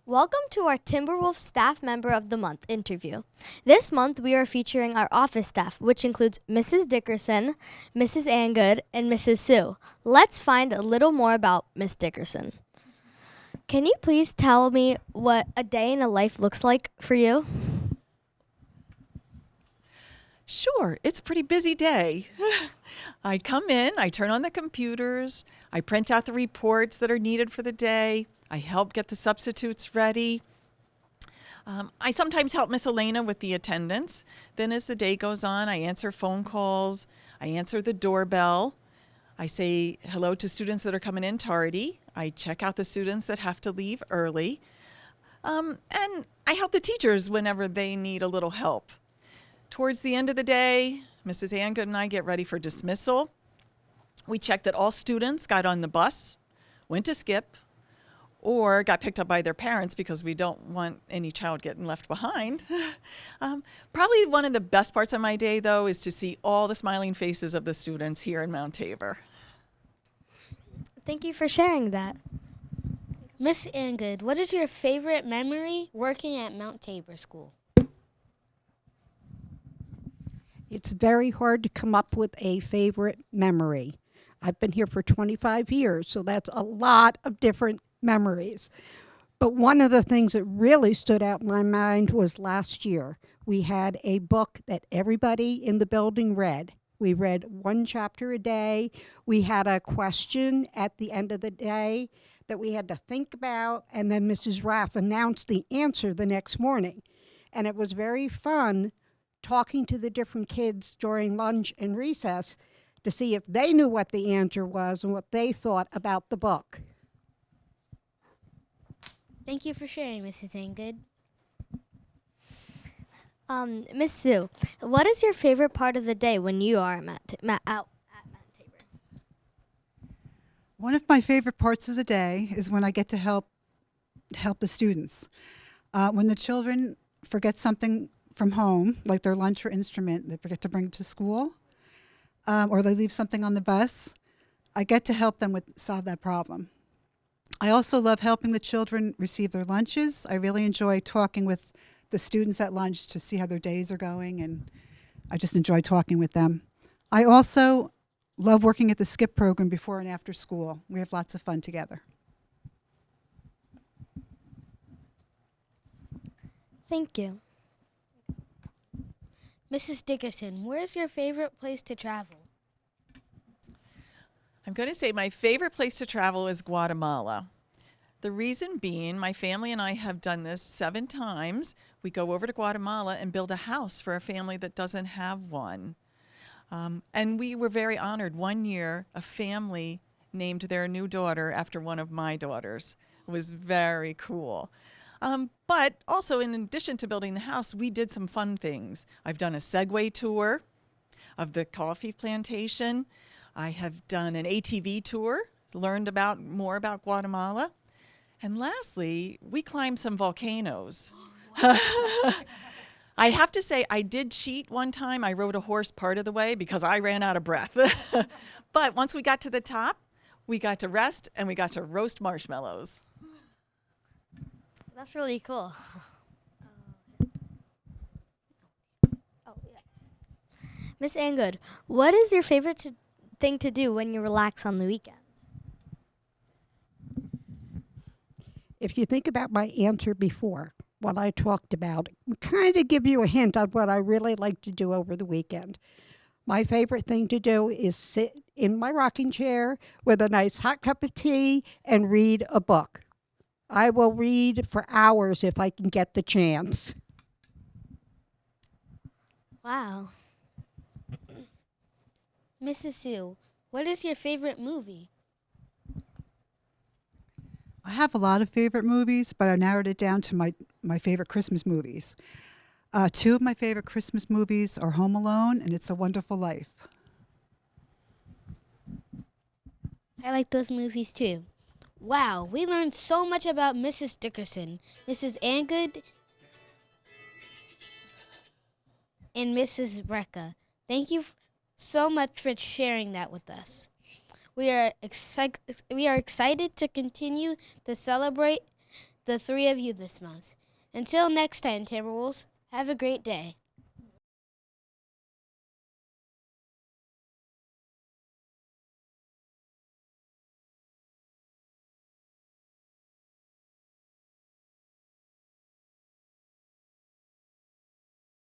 Welcome to our Timberwolf Staff Member of the Month interview. This month we are featuring our office staff, which includes Mrs. Dickerson, Mrs. Angood, and Mrs. Sue. Let's find a little more about Miss Dickerson. Can you please tell me what a day in a life looks like for you? Sure, it's a pretty busy day. I come in, I turn on the computers, I print out the reports that are needed for the day, I help get the substitutes ready. I sometimes help Miss Elena with the attendance. Then as the day goes on, I answer phone calls, I answer the doorbell, I say hello to students that are coming in tardy, I check out the students that have to leave early, and I help the teachers whenever they need a little help. Towards the end of the day, Mrs. Angood and I get ready for dismissal. We check that all students got on the bus, went to skip, or got picked up by their parents because we don't want any child getting left behind. Probably one of the best parts of my day, though, is to see all the smiling faces of the students here in Mount Tabor. Thank you for sharing that. Miss Angood, what is your favorite memory working at Mount Tabor School? It's very hard to come up with a favorite memory. I've been here for 25 years, so that's a lot of different memories. But one of the things that really stood out in my mind was last year. We had a book that everybody in the building read. We read one chapter a day. We had a question at the end of the day that we had to think about, and then Mrs. Raff announced the answer the next morning. And it was very fun talking to the different kids during lunch and recess to see if they knew what the answer was and what they thought about the book. Thank you for sharing, Mrs. Angood. Miss Sue, what is your favorite part of the day when you are out at Mount Tabor? One of my favorite parts of the day is when I get to help the students. When the children forget something from home, like their lunch or instrument, they forget to bring it to school, or they leave something on the bus, I get to help them solve that problem. I also love helping the children receive their lunches. I really enjoy talking with the students at lunch to see how their days are going, and I just enjoy talking with them. I also love working at the skip program before and after school. We have lots of fun together. Thank you. Mrs. Dickerson, where is your favorite place to travel? I'm going to say my favorite place to travel is Guatemala. The reason being, my family and I have done this 7 times. We go over to Guatemala and build a house for a family that doesn't have one. And we were very honored. One year, a family named their new daughter after one of my daughters. It was very cool. But also, in addition to building the house, we did some fun things. I've done a Segway tour of the coffee plantation. I have done an ATV tour, learned more about Guatemala. And lastly, we climbed some volcanoes. I have to say, I did cheat one time. I rode a horse part of the way because I ran out of breath. But once we got to the top, we got to rest and we got to roast marshmallows. That's really cool. Miss Angood, what is your favorite thing to do when you relax on the weekends? If you think about my answer before, what I talked about, kind of give you a hint on what I really like to do over the weekend. My favorite thing to do is sit in my rocking chair with a nice hot cup of tea and read a book. I will read for hours if I can get the chance. Wow. Mrs. Sue, what is your favorite movie? I have a lot of favorite movies, but I narrowed it down to my favorite Christmas movies. 2 of my favorite Christmas movies are Home Alone and It's a Wonderful Life. I like those movies too. Wow, we learned so much about Mrs. Dickerson, Mrs. Angood, and Mrs. Brecka. Thank you so much for sharing that with us. We are excited to continue to celebrate the three of you this month. Until next time, Timberwolves, have a great day.